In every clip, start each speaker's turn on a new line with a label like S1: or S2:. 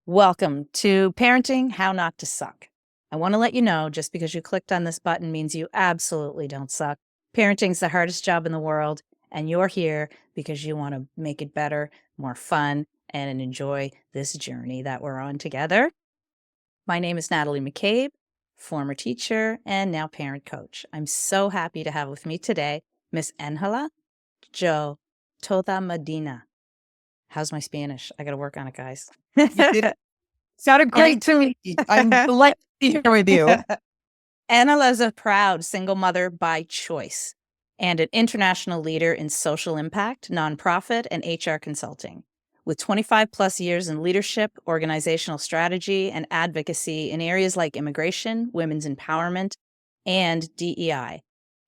S1: Welcome to Parenting How Not to Suck. I want to let you know just because you clicked on this button means you absolutely don't suck. Parenting's the hardest job in the world, and you're here because you want to make it better, more fun, and enjoy this journey that we're on together. My name is Natalie McCabe, former teacher and now parent coach. I'm so happy to have with me today Miss Angela Jo Touza-Medina. How's my Spanish? I got to work on it, guys.
S2: You did it. Sounded great to me. I'm delighted to be here with you.
S1: Angela is a proud single mother by choice and an international leader in social impact, nonprofit, and HR consulting. With 25 plus years in leadership, organizational strategy, and advocacy in areas like immigration, women's empowerment, and DEI,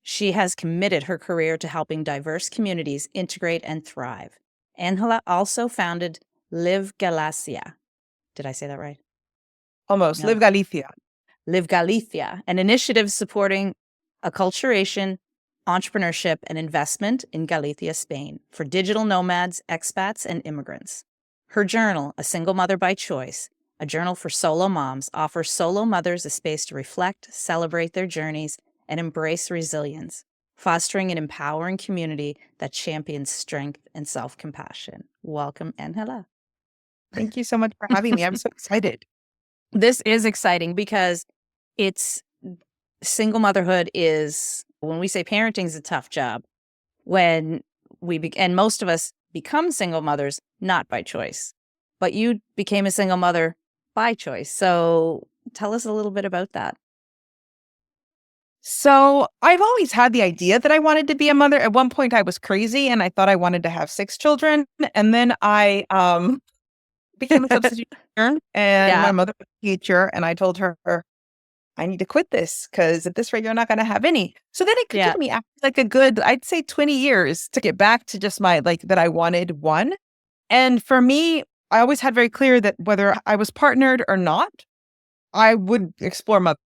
S1: she has committed her career to helping diverse communities integrate and thrive. Angela also founded Live Galicia. Did I say that right?
S2: Almost.
S1: No.
S2: Live Galicia.
S1: Live Galicia, an initiative supporting acculturation, entrepreneurship, and investment in Galicia, Spain, for digital nomads, expats, and immigrants. Her journal, A Single Mother by Choice, a journal for solo moms, offers solo mothers a space to reflect, celebrate their journeys, and embrace resilience, fostering an empowering community that champions strength and self-compassion. Welcome, Angela.
S2: Thank you so much for having me. I'm so excited.
S1: This is exciting because it's single motherhood is, when we say parenting is a tough job, when and most of us become single mothers, not by choice, but you became a single mother by choice. So tell us a little bit about that.
S2: So I've always had the idea that I wanted to be a mother. At one point I was crazy and I thought I wanted to have 6 children. And then I became a substitute teacher and my mother was a teacher and I told her, I need to quit this because at this rate, you're not going to have any. So then it took me after like a good, I'd say 20 years to get back to just my, that I wanted one. And for me, I always had very clear that whether I was partnered or not, I would explore motherhood.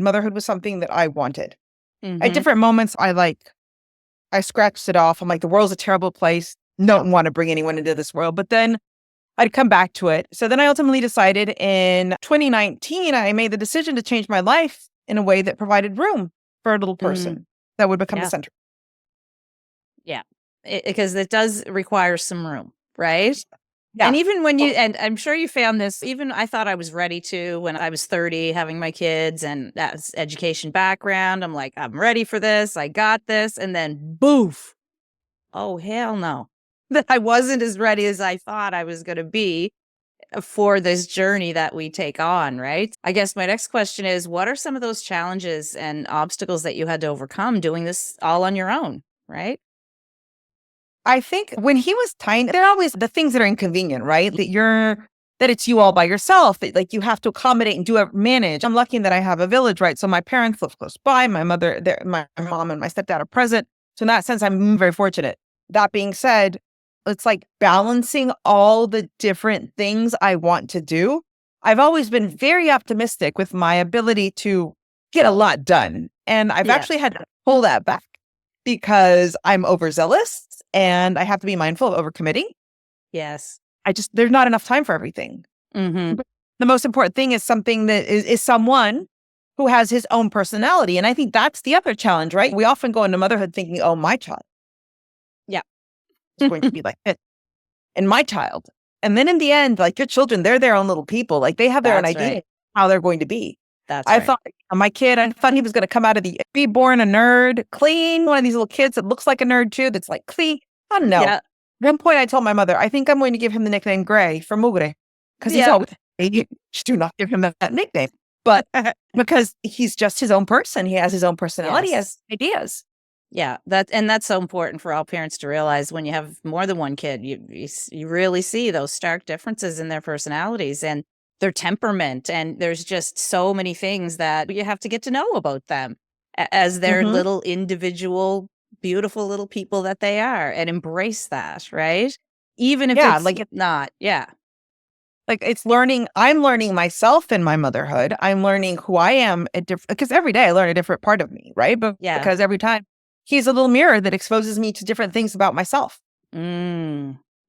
S2: Motherhood was something that I wanted. At different moments, I scratched it off. I'm like, the world's a terrible place. Don't want to bring anyone into this world. But then I'd come back to it. So then I ultimately decided in 2019, I made the decision to change my life in a way that provided room for a little person that would become the center.
S1: Yeah, because it does require some room, right?
S2: Yeah.
S1: And even when and I'm sure you found this, even I thought I was ready to when I was 30, having my kids and that's education background. I'm like, I'm ready for this. I got this. And then boof. Oh, hell no. That I wasn't as ready as I thought I was going to be for this journey that we take on, right? I guess my next question is, what are some of those challenges and obstacles that you had to overcome doing this all on your own, right?
S2: I think when he was tiny, there are always the things that are inconvenient, right? That it's you all by yourself, that you have to accommodate and manage. I'm lucky that I have a village, right? So my parents live close by, my mother, my mom and my stepdad are present. So in that sense, I'm very fortunate. That being said, it's like balancing all the different things I want to do. I've always been very optimistic with my ability to get a lot done. And I've actually had to pull that back because I'm overzealous and I have to be mindful of overcommitting.
S1: Yes.
S2: There's not enough time for everything. The most important thing is something that is someone who has his own personality. And I think that's the other challenge, right? We often go into motherhood thinking, oh, my child. It's going to be like it. And my child. And then in the end, your children, they're their own little people. They have their own idea of how they're going to be. I thought my kid, I thought he was going to come out of be born a nerd, clean, one of these little kids that looks like a nerd too, that's clean. I don't know. At one point I told my mother, I think I'm going to give him the nickname Gray for Mugre. Because he's always, do not give him that nickname. But because he's just his own person. He has his own personality, he has ideas.
S1: Yeah, that's so important for all parents to realize. When you have more than one kid, you really see those stark differences in their personalities and their temperament. And there's just so many things that you have to get to know about them as their little individual, beautiful little people that they are, and embrace that, right? Even if it's not,
S2: it's learning. I'm learning myself in my motherhood. I'm learning who I am because every day I learn a different part of me, right? But because every time he's a little mirror that exposes me to different things about myself.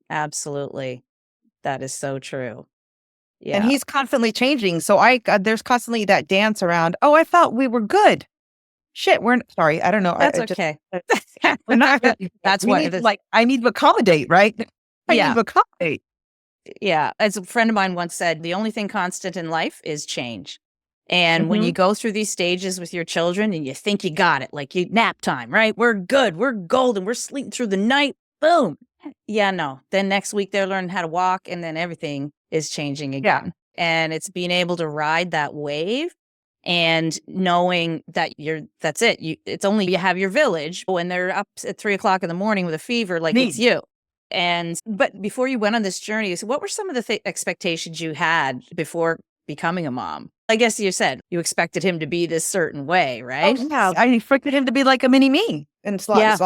S1: Absolutely. That is so true.
S2: And
S1: Yeah.
S2: he's constantly changing. So there's constantly that dance around, oh, I thought we were good. Shit, sorry. I don't know.
S1: That's
S2: I just,
S1: okay.
S2: we're not really,
S1: That's
S2: we
S1: why
S2: need I need to accommodate, right? I need
S1: yeah.
S2: to accommodate.
S1: Yeah. As a friend of mine once said, the only thing constant in life is change. And when you
S2: Mhm.
S1: go through these stages with your children and you think you got it, like you nap time, right? We're good. We're golden. We're sleeping through the night. Boom. Yeah, no. Then next week they're learning how to walk and then everything is changing
S2: Yeah.
S1: again. And it's being able to ride that wave and knowing that that's it. It's only you have your village when they're up at 3 o'clock in the morning with a fever, like it's you. But before you went on this journey, so what were some of the expectations you had before becoming a mom? I guess you said you expected him to be this certain way, right?
S2: Oh, yeah. I expected him to be like a mini me. And
S1: Yeah.
S2: it's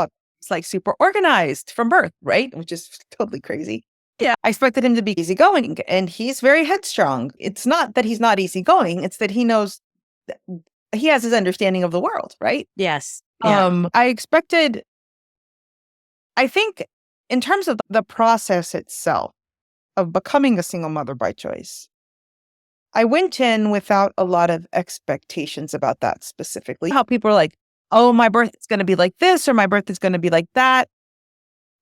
S2: like super organized from birth, right? Which is totally crazy.
S1: Yeah.
S2: I expected him to be easygoing, and he's very headstrong. It's not that he's not easygoing, it's that he knows that he has his understanding of the world, right?
S1: Yes. Yeah.
S2: I think in terms of the process itself of becoming a single mother by choice, I went in without a lot of expectations about that specifically. How people are like, oh, my birth is going to be like this, or my birth is going to be like that.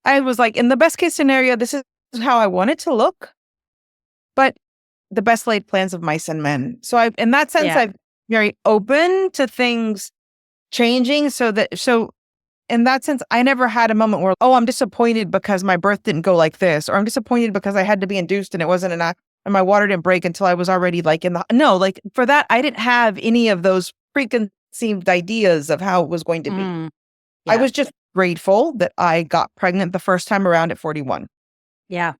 S2: I was like, in the best case scenario, this is how I want it to look. But the best laid plans of mice and men. So in that sense, I'm very open to things changing so in that sense, I never had a moment where, oh, I'm disappointed because my birth didn't go like this, or I'm disappointed because I had to be induced and it wasn't enough, and my water didn't break until I was already like no, like for that, I didn't have any of those preconceived ideas of how it was going to be.
S1: Yeah.
S2: I was just grateful that I got pregnant the first time around at 41.
S1: Yeah.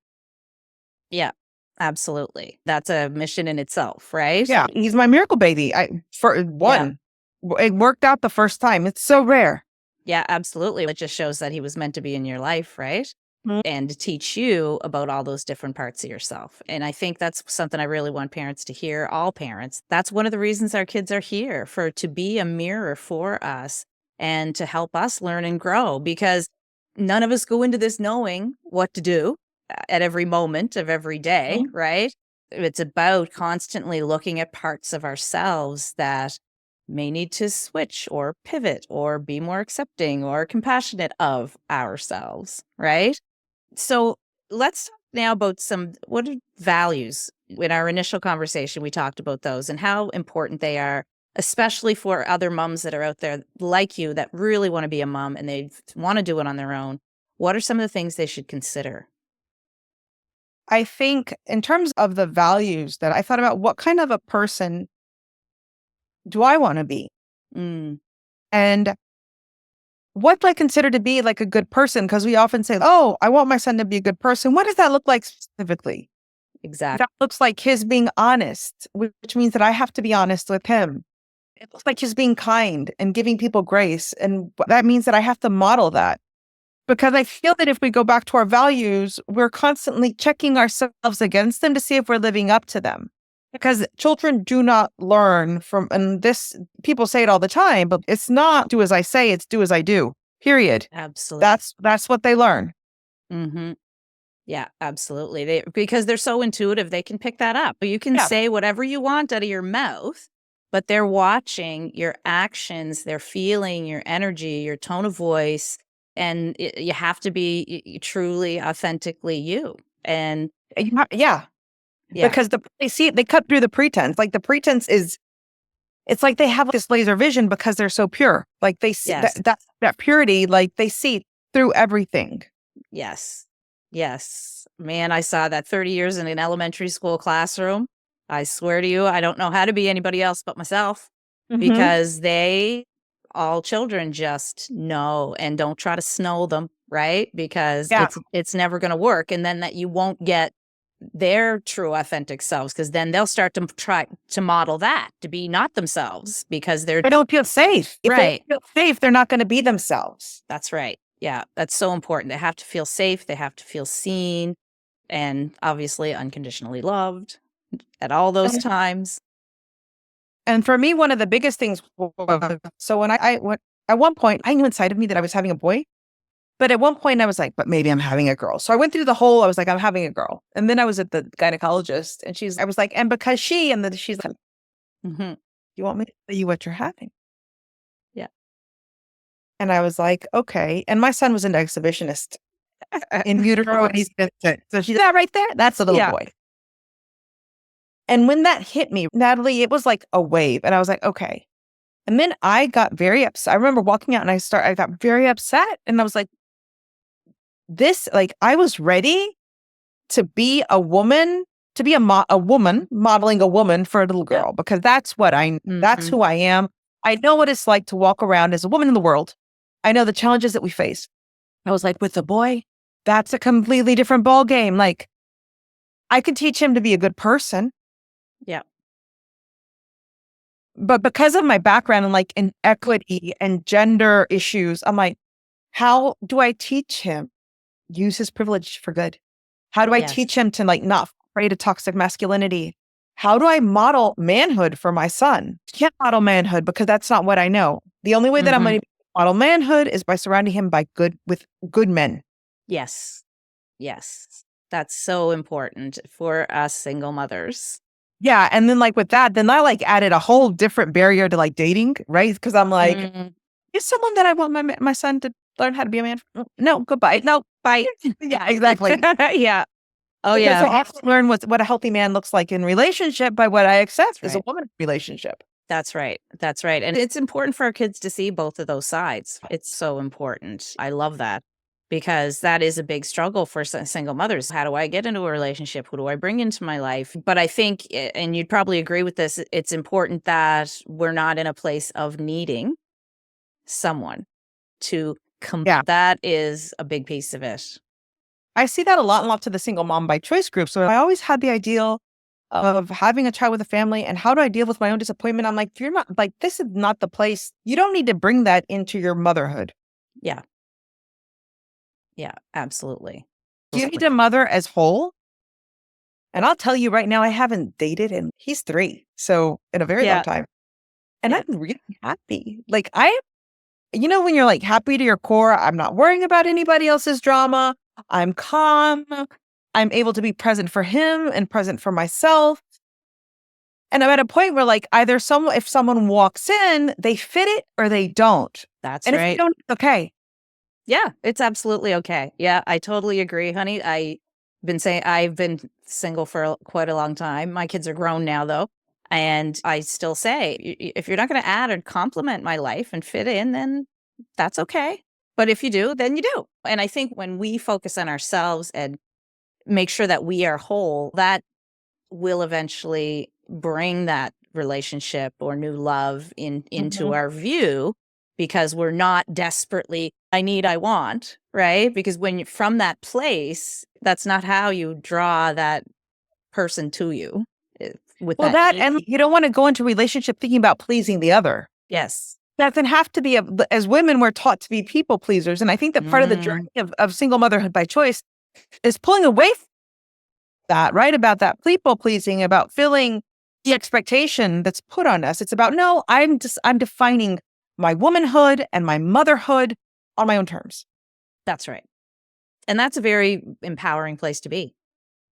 S1: Yeah. Absolutely. That's a mission in itself, right?
S2: Yeah. He's my miracle baby. It worked out the first time. It's so rare.
S1: Yeah, absolutely. It just shows that he was meant to be in your life, right?
S2: Mhm.
S1: And to teach you about all those different parts of yourself. And I think that's something I really want parents to hear, all parents. That's one of the reasons our kids are here, to be a mirror for us and to help us learn and grow, because none of us go into this knowing what to do at every moment of every day, right? It's about constantly looking at parts of ourselves that may need to switch or pivot or be more accepting or compassionate of ourselves, right? So let's talk now about what are values. In our initial conversation, we talked about those and how important they are, especially for other moms that are out there like you that really want to be a mom and they want to do it on their own. What are some of the things they should consider?
S2: I think in terms of the values that I thought about, what kind of a person do I want to be? And what do I consider to be like a good person? Because we often say, oh, I want my son to be a good person. What does that look like specifically?
S1: Exactly.
S2: That looks like his being honest, which means that I have to be honest with him. It looks like his being kind and giving people grace. And that means that I have to model that. Because I feel that if we go back to our values, we're constantly checking ourselves against them to see if we're living up to them. Because children do not learn and this, people say it all the time, but it's not do as I say, it's do as I do, period.
S1: Absolutely.
S2: That's what they learn.
S1: Mm-hmm. Yeah, absolutely. Because they're so intuitive, they can pick that up. You can say whatever you want out of your mouth, but they're watching your actions, they're feeling your energy, your tone of voice, and you have to be truly, authentically you. And
S2: because they cut through the pretense. Like the pretense it's like they have this laser vision because they're so pure. Like they see that purity, like they see through everything.
S1: Yes. Yes. Man, I saw that 30 years in an elementary school classroom. I swear to you, I don't know how to be anybody else but myself because all children just know, and don't try to snow them, right? Because it's never going to work. And then that you won't get their true authentic selves, because then they'll start to try to model that to be not themselves because they
S2: don't feel safe. If they feel safe, they're not going to be themselves.
S1: That's right. Yeah, that's so important. They have to feel safe. They have to feel seen and obviously unconditionally loved at all those times.
S2: And for me, one of the biggest things was, so when at one point, I knew inside of me that I was having a boy. But at one point I was like, but maybe I'm having a girl. So I went through I was like, I'm having a girl. And then I was at the gynecologist and I was like, and because and then she's like, you want me to tell you what you're having?
S1: Yeah.
S2: And I was like, okay. And my son was an exhibitionist in utero. And so she's that right there. That's the little boy. And when that hit me, Natalie, it was like a wave. And I was like, okay. And then I got very upset. I remember walking out and I got very upset. And I was like, I was ready to be a woman, to be a woman modeling a woman for a little girl, because that's who I am. I know what it's like to walk around as a woman in the world. I know the challenges that we face. I was like, with a boy, that's a completely different ball game. Like, I could teach him to be a good person.
S1: Yeah.
S2: But because of my background and like in equity and gender issues, I'm like, how do I teach him use his privilege for good? How do I teach him to like not afraid of toxic masculinity? How do I model manhood for my son? I can't model manhood because that's not what I know. The only way that I'm going to model manhood is by surrounding him with good men.
S1: Yes. Yes. That's so important for us single mothers.
S2: Yeah. And then like with that, then I like added a whole different barrier to like dating, right? Because I'm like, is someone that I want my son to learn how to be a man? No, goodbye. No, bye. Yeah, exactly.
S1: Yeah. Oh,
S2: because
S1: yeah.
S2: I have to learn what a healthy man looks like in relationship by what I accept as a woman relationship.
S1: That's right. That's right. And it's important for our kids to see both of those sides. It's so important. I love that, because that is a big struggle for single mothers. How do I get into a relationship? Who do I bring into my life? But I think, and you'd probably agree with this, it's important that we're not in a place of needing someone to come. Yeah. That is a big piece of it.
S2: I see that a lot to the single mom by choice group. So I always had the ideal of having a child with a family and how do I deal with my own disappointment? I'm like, you're not like, this is not the place. You don't need to bring that into your motherhood.
S1: Yeah. Yeah, absolutely.
S2: You need to mother as whole. And I'll tell you right now, I haven't dated and he's 3. So in a very long time. And I'm really happy. Like when you're like happy to your core, I'm not worrying about anybody else's drama. I'm calm. I'm able to be present for him and present for myself. And I'm at a point where like if someone walks in, they fit it or they don't.
S1: That's
S2: right.
S1: And if
S2: you don't, it's okay.
S1: Yeah, it's absolutely okay. Yeah, I totally agree, honey. I've been single for quite a long time. My kids are grown now, though. And I still say, if you're not going to add or complement my life and fit in, then that's okay. But if you do, then you do. And I think when we focus on ourselves and make sure that we are whole, that will eventually bring that relationship or new love into our view, because we're not desperately, I want, right? Because when you're from that place, that's not how you draw that person to you.
S2: And you don't want to go into a relationship thinking about pleasing the other.
S1: Yes.
S2: That doesn't have to be, as women, we're taught to be people pleasers. And I think that part of the journey of single motherhood by choice is pulling away from that, right? About that people pleasing, about filling the expectation that's put on us. It's about, no, I'm defining my womanhood and my motherhood on my own terms.
S1: That's right. And that's a very empowering place to be.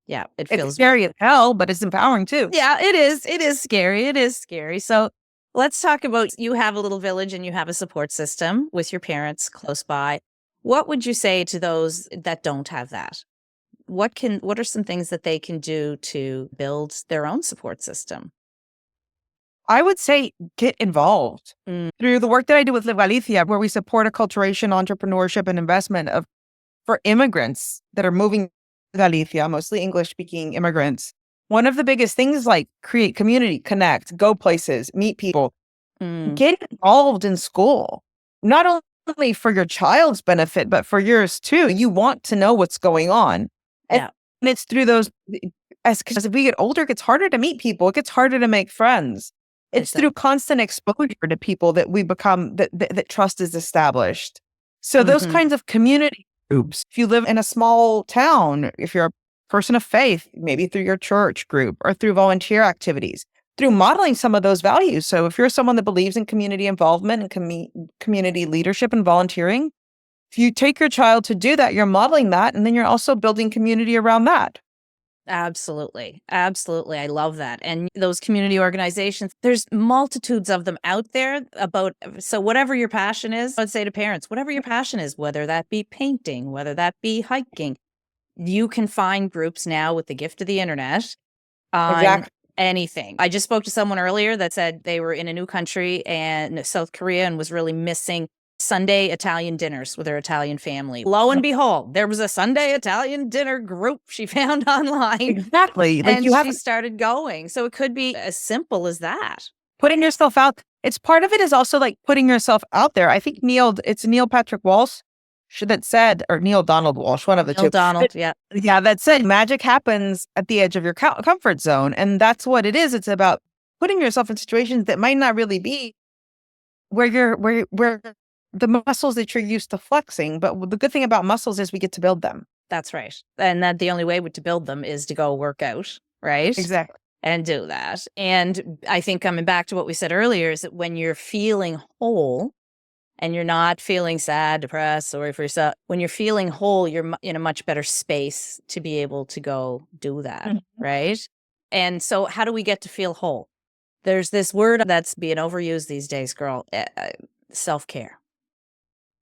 S1: Yeah.
S2: It's scary as hell, but it's empowering too.
S1: Yeah, it is. It is scary. It is scary. So let's talk about, you have a little village and you have a support system with your parents close by. What would you say to those that don't have that? What are some things that they can do to build their own support system?
S2: I would say get involved through the work that I do with Live Galicia, where we support acculturation, entrepreneurship, and investment for immigrants that are moving to Galicia, mostly English-speaking immigrants. One of the biggest things is like create community, connect, go places, meet people, get involved in school, not only for your child's benefit, but for yours too. You want to know what's going on. And it's through those, because if we get older, it gets harder to meet people. It gets harder to make friends. It's through constant exposure to people that we become, that trust is established. So those kinds of community groups, if you live in a small town, if you're a person of faith, maybe through your church group or through volunteer activities, through modeling some of those values. So if you're someone that believes in community involvement and community leadership and volunteering, if you take your child to do that, you're modeling that, and then you're also building community around that.
S1: Absolutely. Absolutely. I love that. And those community organizations, there's multitudes of them out there so whatever your passion is, I'd say to parents, whatever your passion is, whether that be painting, whether that be hiking, you can find groups now with the gift of the internet on
S2: Exactly.
S1: anything. I just spoke to someone earlier that said they were in a new country and South Korea and was really missing Sunday Italian dinners with her Italian family. Lo and behold, there was a Sunday Italian dinner group she found online.
S2: Exactly. Like
S1: And she started going. So it could be as simple as that.
S2: Putting yourself out. It's part of it is also like putting yourself out there. I think it's Neil Patrick Walsh that said, or Neil Donald Walsh, one of the two.
S1: Neil Donald, yeah.
S2: Yeah, that said magic happens at the edge of your comfort zone. And that's what it is. It's about putting yourself in situations that might not really be where the muscles that you're used to flexing. But the good thing about muscles is we get to build them.
S1: That's right. And that the only way to build them is to go work out, right?
S2: Exactly.
S1: And do that. And I think coming back to what we said earlier is that when you're feeling whole and you're not feeling sad, depressed, sorry for yourself, when you're feeling whole, you're in a much better space to be able to go do that, right? And so how do we get to feel whole? There's this word that's being overused these days, girl, self-care.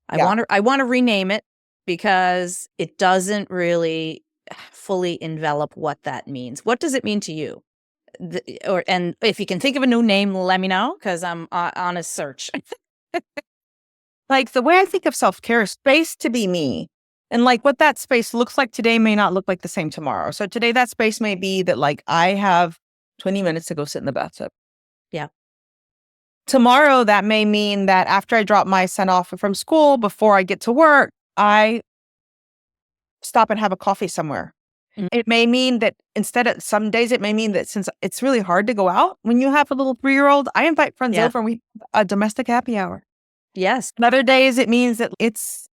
S1: I want to rename it because it doesn't really fully envelop what that means. What does it mean to you? And if you can think of a new name, let me know because I'm on a search.
S2: Like the way I think of self-care is space to be me. And like what that space looks like today may not look like the same tomorrow. So today that space may be that like I have 20 minutes to go sit in the bathtub.
S1: Yeah.
S2: Tomorrow that may mean that after I drop my son off from school, before I get to work, I stop and have a coffee somewhere. It may mean that some days it may mean that since it's really hard to go out when you have a little 3-year-old, I invite friends over and we have a domestic happy hour.
S1: Yes.
S2: And other days it means that it's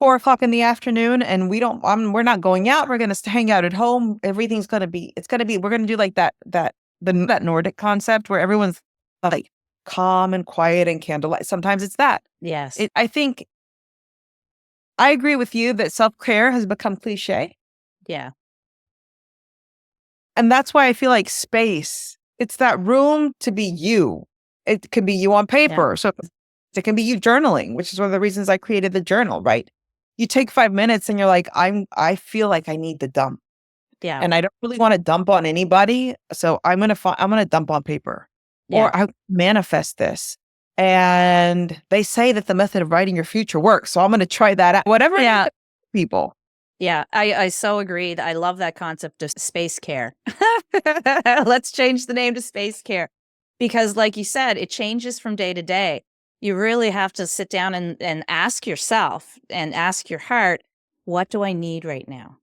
S2: 4:00 in the afternoon and we're not going out. We're going to hang out at home. We're going to do like that Nordic concept where everyone's like calm and quiet and candlelight. Sometimes it's that.
S1: Yes.
S2: I think I agree with you that self-care has become cliche.
S1: Yeah.
S2: And that's why I feel like space, it's that room to be you. It can be you on paper. Yeah. So it can be you journaling, which is one of the reasons I created the journal, right? You take 5 minutes and you're like, I feel like I need to dump.
S1: Yeah.
S2: And I don't really want to dump on anybody. So I'm going to dump on paper or I manifest this. And they say that the method of writing your future works. So I'm going to try that out. Whatever. Yeah. People.
S1: Yeah, I so agree. I love that concept of space care. Let's change the name to space care because like you said, it changes from day to day. You really have to sit down and ask yourself and ask your heart, what do I need right now?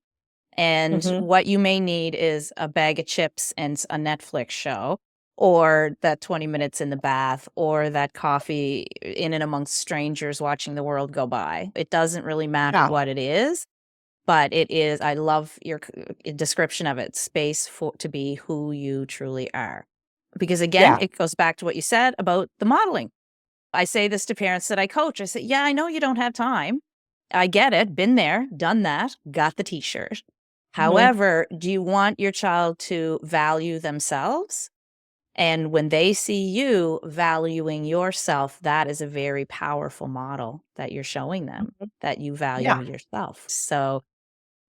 S1: And what you may need is a bag of chips and a Netflix show or that 20 minutes in the bath or that coffee in and amongst strangers watching the world go by. It doesn't really matter what it is. But it is, I love your description of it, space to be who you truly are. Because again, it goes back to what you said about the modeling. I say this to parents that I coach. I say, yeah, I know you don't have time. I get it. Been there, done that, got the t-shirt. However, do you want your child to value themselves? And when they see you valuing yourself, that is a very powerful model that you're showing them, that you value yourself. So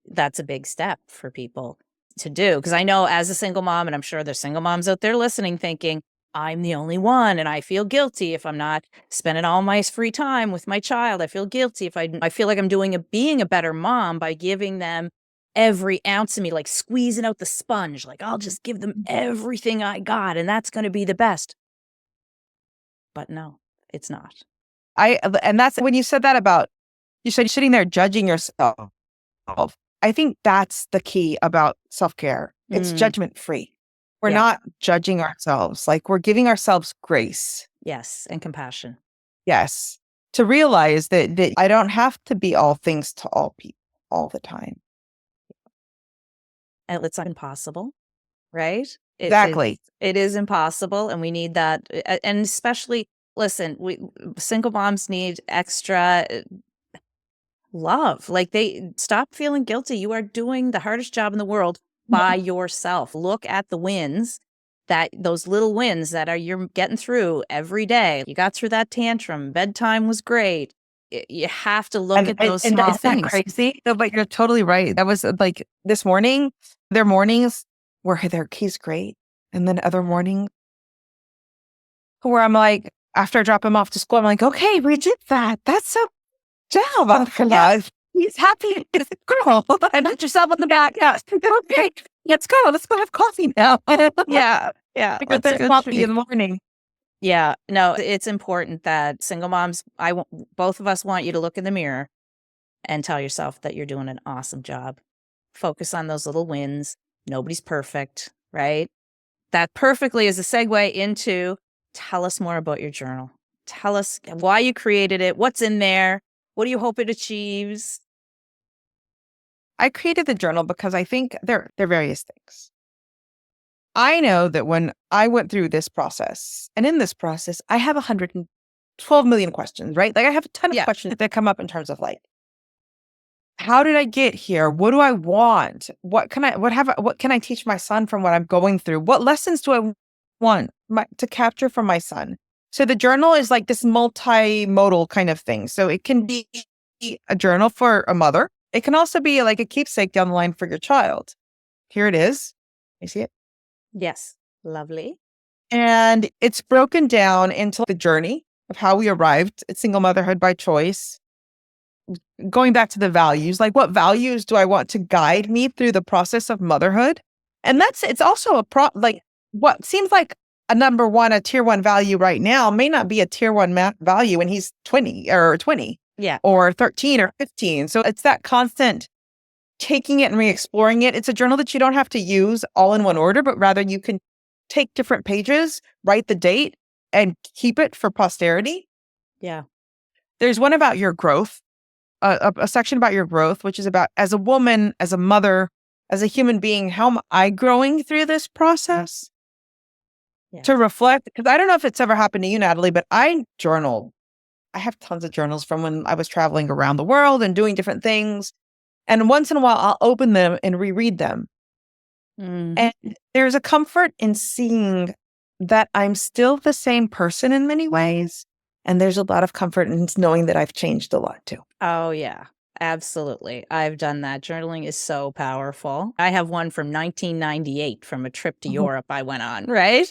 S1: that's a big step for people to do. Because I know as a single mom, and I'm sure there's single moms out there listening thinking, I'm the only one and I feel guilty if I'm not spending all my free time with my child. I feel guilty if I feel like I'm being a better mom by giving them every ounce of me, like squeezing out the sponge. Like I'll just give them everything I got and that's going to be the best. But no, it's not.
S2: And that's when you said that about, you said you're sitting there judging yourself. I think that's the key about self-care. It's judgment free. We're not judging ourselves. Like we're giving ourselves grace.
S1: Yes. And compassion.
S2: Yes. To realize that I don't have to be all things to all people all the time.
S1: And it's impossible, right?
S2: Exactly.
S1: It is impossible. And we need that. And especially, listen, single moms need extra love. Like, they stop feeling guilty. You are doing the hardest job in the world by yourself. Look at the wins, those little wins that you're getting through every day. You got through that tantrum. Bedtime was great. You have to look at those small
S2: Isn't that
S1: things.
S2: crazy? No, but you're totally right. That was like this morning, their mornings where he's great. And then other mornings where I'm like, after I drop him off to school, I'm like, okay, we did that. That's a job, Uncle. He's happy. It's a girl. And pat yourself on the back. Yes. Okay. Let's go. Let's go have coffee now.
S1: Yeah.
S2: Because there's coffee in the morning.
S1: Yeah. No, it's important that single moms, both of us want you to look in the mirror and tell yourself that you're doing an awesome job. Focus on those little wins. Nobody's perfect, right? That perfectly is a segue into, tell us more about your journal. Tell us why you created it, what's in there, what do you hope it achieves?
S2: I created the journal because I think there are various things. I know that when I went through this process, and in this process, I have 112 million questions, right? Like I have a ton of questions that come up in terms of like, how did I get here? What do I want? What can I teach my son from what I'm going through? What lessons do I want to capture from my son? So the journal is like this multimodal kind of thing. So it can be a journal for a mother. It can also be like a keepsake down the line for your child. Here it is. You see it?
S1: Yes. Lovely.
S2: And it's broken down into the journey of how we arrived at single motherhood by choice. Going back to the values, like what values do I want to guide me through the process of motherhood? And it's also like what seems like a tier one value right now may not be a tier one value when he's 20 or 20 or 13 or 15. So it's that constant taking it and re-exploring it. It's a journal that you don't have to use all in one order, but rather you can take different pages, write the date, and keep it for posterity.
S1: Yeah.
S2: There's one about your growth, a section about your growth, which is about as a woman, as a mother, as a human being, how am I growing through this process? To reflect, because I don't know if it's ever happened to you, Natalie, but I journaled. I have tons of journals from when I was traveling around the world and doing different things. And once in a while, I'll open them and reread them. And there's a comfort in seeing that I'm still the same person in many ways. And there's a lot of comfort in knowing that I've changed a lot too.
S1: Oh, yeah. Absolutely. I've done that. Journaling is so powerful. I have one from 1998 from a trip to Europe I went on, right?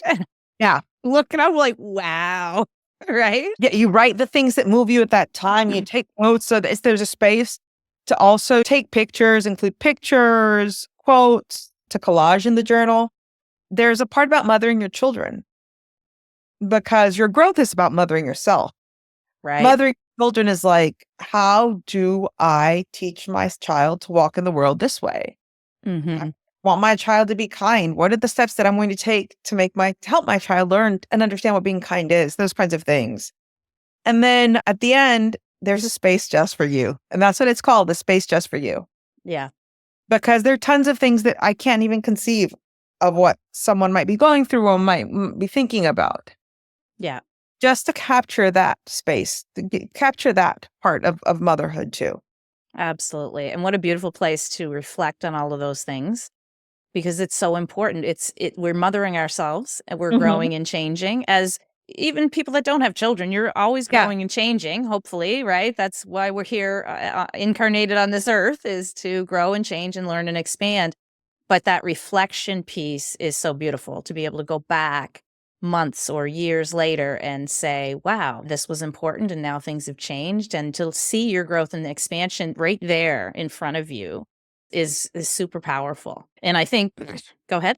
S2: Yeah.
S1: Look, and I'm like, wow. Right?
S2: Yeah. You write the things that move you at that time. You take notes so that there's a space to also take pictures, include pictures, quotes, to collage in the journal. There's a part about mothering your children because your growth is about mothering yourself.
S1: Right.
S2: Mothering children is like, how do I teach my child to walk in the world this way? I want my child to be kind. What are the steps that I'm going to take to help my child learn and understand what being kind is? Those kinds of things. And then at the end, there's a space just for you. And that's what it's called, the space just for you.
S1: Yeah.
S2: Because there are tons of things that I can't even conceive of what someone might be going through or might be thinking about.
S1: Yeah.
S2: Just to capture that space, capture that part of motherhood too.
S1: Absolutely. And what a beautiful place to reflect on all of those things, because it's so important. We're mothering ourselves and we're growing and changing as even people that don't have children. You're always growing and changing, hopefully, right? That's why we're here incarnated on this earth, is to grow and change and learn and expand. But that reflection piece is so beautiful, to be able to go back months or years later and say, wow, this was important and now things have changed. And to see your growth and the expansion right there in front of you is super powerful. And I think, go ahead.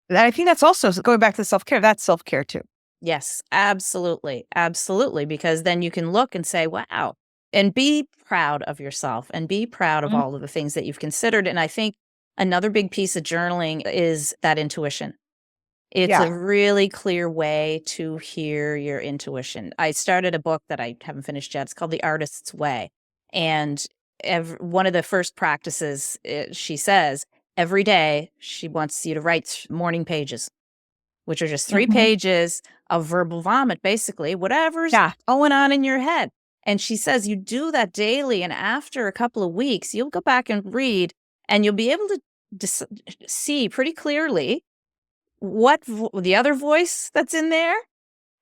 S2: And I think that's also going back to self-care. That's self-care too.
S1: Yes, absolutely. Absolutely. Because then you can look and say, wow, and be proud of yourself and be proud of all of the things that you've considered. And I think another big piece of journaling is that intuition. It's a really clear way to hear your intuition. I started a book that I haven't finished yet. It's called The Artist's Way. And one of the first practices, she says, every day she wants you to write morning pages, which are just 3 pages of verbal vomit, basically, whatever's going on in your head. And she says you do that daily, and after a couple of weeks, you'll go back and read, and you'll be able to see pretty clearly what the other voice that's in there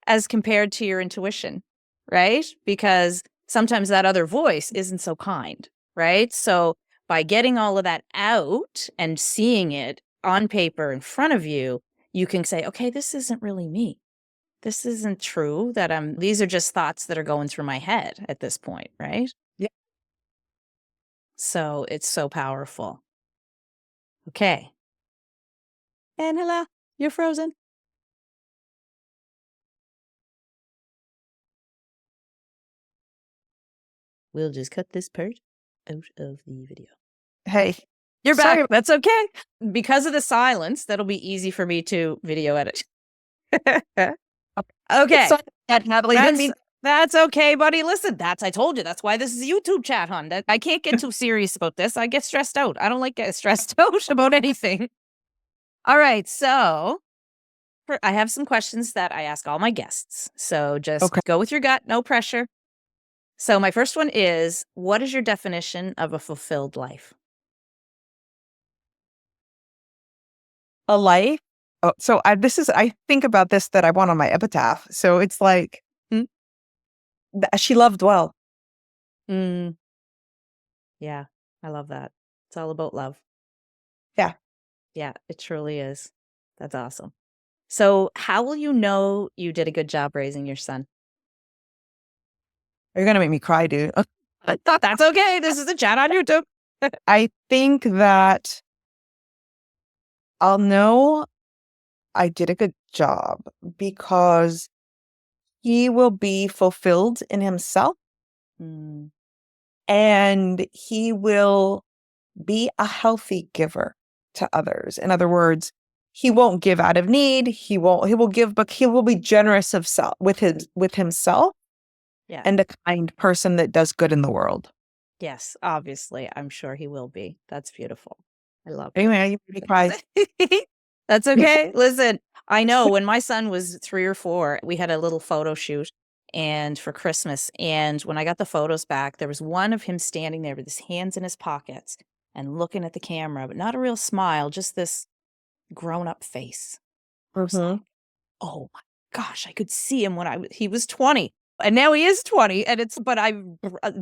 S1: as compared to your intuition, right? Because sometimes that other voice isn't so kind, right? So by getting all of that out and seeing it on paper in front of you, you can say, okay, this isn't really me. This isn't true these are just thoughts that are going through my head at this point, right?
S2: Yeah.
S1: So it's so powerful. Okay. Angela, you're frozen. We'll just cut this part out of the video.
S2: Hey,
S1: you're back.
S2: sorry.
S1: That's okay. Because of the silence, that'll be easy for me to video edit. Okay.
S2: Natalie,
S1: that's okay, buddy. Listen, I told you, that's why this is a YouTube chat, hon. I can't get too serious about this. I get stressed out. I don't like getting stressed out about anything. All right. So I have some questions that I ask all my guests. So just go with your gut, no pressure. So my first one is, what is your definition of a fulfilled life?
S2: A life? Oh, so I think about this that I want on my epitaph. So it's like, she loved well.
S1: Yeah, I love that. It's all about love.
S2: Yeah.
S1: Yeah, it truly is. That's awesome. So how will you know you did a good job raising your son?
S2: You're going to make me cry, dude.
S1: That's okay. This is a chat on YouTube.
S2: I think that I'll know I did a good job because he will be fulfilled in himself. And he will be a healthy giver to others. In other words, he won't give out of need. He will give, but he will be generous of self with himself.
S1: Yeah.
S2: And a kind person that does good in the world.
S1: Yes, obviously. I'm sure he will be. That's beautiful. I love it.
S2: Anyway, you made me cry.
S1: That's okay. Listen, I know when my son was 3 or 4, we had a little photo shoot and for Christmas. And when I got the photos back, there was one of him standing there with his hands in his pockets and looking at the camera, but not a real smile, just this grown-up face. Like, oh my gosh, I could see him when he was 20. And now he is 20, but I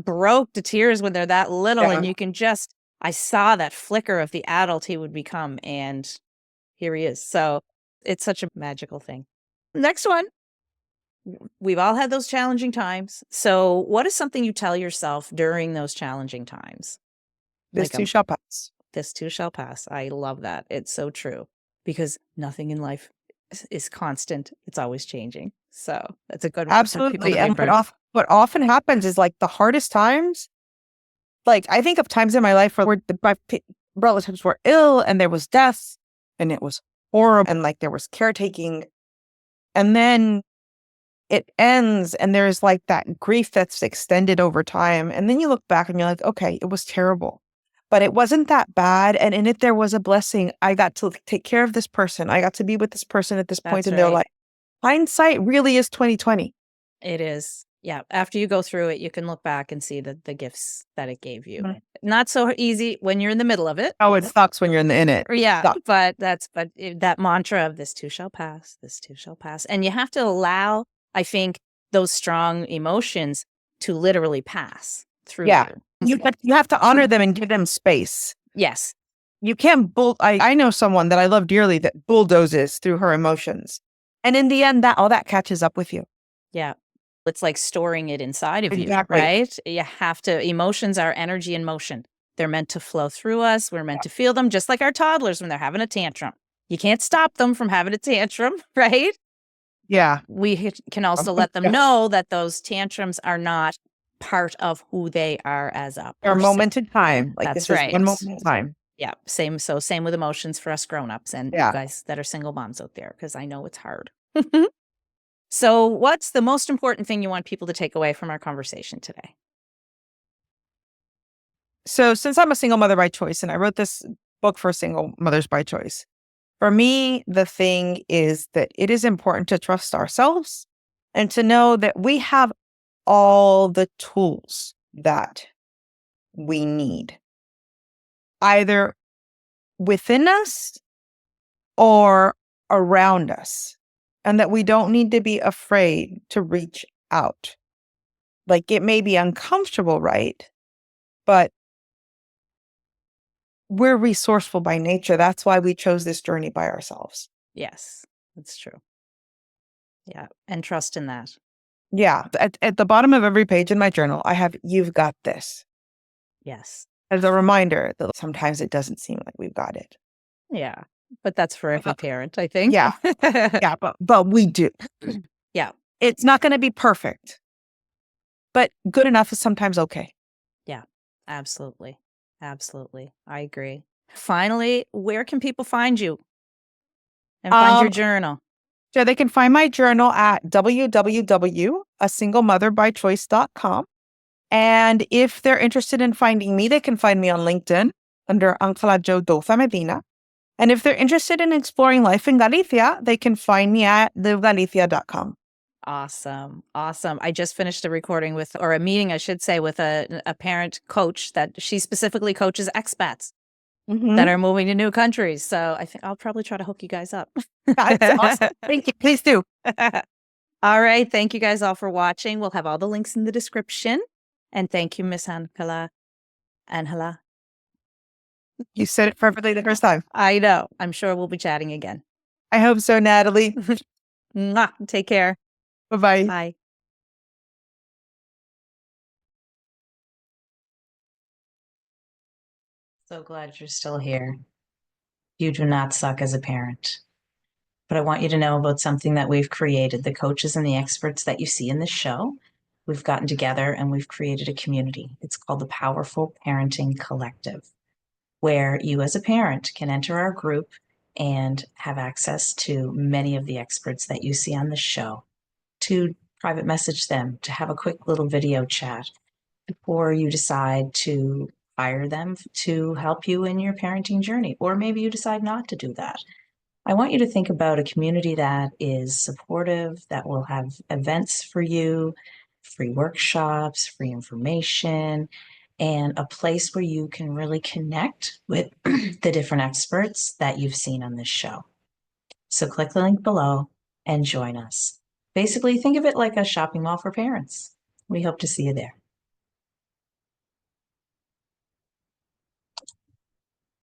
S1: broke to tears when they're that little, and you can I saw that flicker of the adult he would become, and here he is. So it's such a magical thing. Next one. We've all had those challenging times. So what is something you tell yourself during those challenging times?
S2: This too shall pass.
S1: This too shall pass. I love that. It's so true because nothing in life is constant. It's always changing. So that's a good one.
S2: Absolutely. And what often happens is like the hardest times, like I think of times in my life where my relatives were ill and there was death and it was horrible and like there was caretaking. And then it ends and there's like that grief that's extended over time. And then you look back and you're like, okay, it was terrible, but it wasn't that bad. And in it, there was a blessing. I got to take care of this person. I got to be with this person at this point in their life. Hindsight really is 2020.
S1: It is. Yeah. After you go through it, you can look back and see the gifts that it gave you. Not so easy when you're in the middle of it.
S2: Oh, it sucks when you're in it.
S1: Yeah. But that mantra of this too shall pass, this too shall pass. And you have to allow, I think, those strong emotions to literally pass through you.
S2: You have to honor them and give them space.
S1: Yes.
S2: You can't I know someone that I love dearly that bulldozes through her emotions. And in the end, all that catches up with you.
S1: Yeah. It's like storing it inside of you, right? You have to, emotions are energy in motion. They're meant to flow through us. We're meant to feel them, just like our toddlers when they're having a tantrum. You can't stop them from having a tantrum, right?
S2: Yeah.
S1: We can also let them know that those tantrums are not part of who they are as a person.
S2: They're a moment in time. Like
S1: That's
S2: this
S1: right.
S2: is one moment in time.
S1: Yeah. Same with emotions for us grown-ups and you guys that are single moms out there, because I know it's hard. So what's the most important thing you want people to take away from our conversation today?
S2: So since I'm a single mother by choice, and I wrote this book for single mothers by choice, for me, the thing is that it is important to trust ourselves and to know that we have all the tools that we need, either within us or around us, and that we don't need to be afraid to reach out. Like, it may be uncomfortable, right? But we're resourceful by nature. That's why we chose this journey by ourselves.
S1: Yes, that's true. Yeah. And trust in that.
S2: Yeah. At the bottom of every page in my journal, I have, "You've got this."
S1: Yes.
S2: As a reminder that sometimes it doesn't seem like we've got it.
S1: Yeah. But that's for every parent, I think.
S2: Yeah. Yeah. But we do.
S1: Yeah.
S2: It's not going to be perfect, but good enough is sometimes okay.
S1: Yeah. Absolutely. Absolutely. I agree. Finally, where can people find you and find your journal?
S2: So they can find my journal at www.asinglemotherbychoice.com. And if they're interested in finding me, they can find me on LinkedIn under Angela Jo Touza-Medina. And if they're interested in exploring life in Galicia, they can find me at livegalicia.com.
S1: Awesome. Awesome. I just finished a meeting, I should say, with a parent coach that she specifically coaches expats that are moving to new countries. So I think I'll probably try to hook you guys up.
S2: That's awesome. Thank you. Please do.
S1: All right. Thank you guys all for watching. We'll have all the links in the description. And thank you, Miss Angela.
S2: You said it perfectly the first time.
S1: I know. I'm sure we'll be chatting again.
S2: I hope so, Natalie.
S1: Mwah. Take care.
S2: Bye-bye.
S1: Bye. So glad you're still here. You do not suck as a parent. But I want you to know about something that we've created. The coaches and the experts that you see in this show, we've gotten together and we've created a community. It's called the Powerful Parenting Collective, where you as a parent can enter our group and have access to many of the experts that you see on the show, to private message them, to have a quick little video chat before you decide to hire them to help you in your parenting journey. Or maybe you decide not to do that. I want you to think about a community that is supportive, that will have events for you, free workshops, free information, and a place where you can really connect with the different experts that you've seen on this show. So click the link below and join us. Basically, think of it like a shopping mall for parents. We hope to see you there.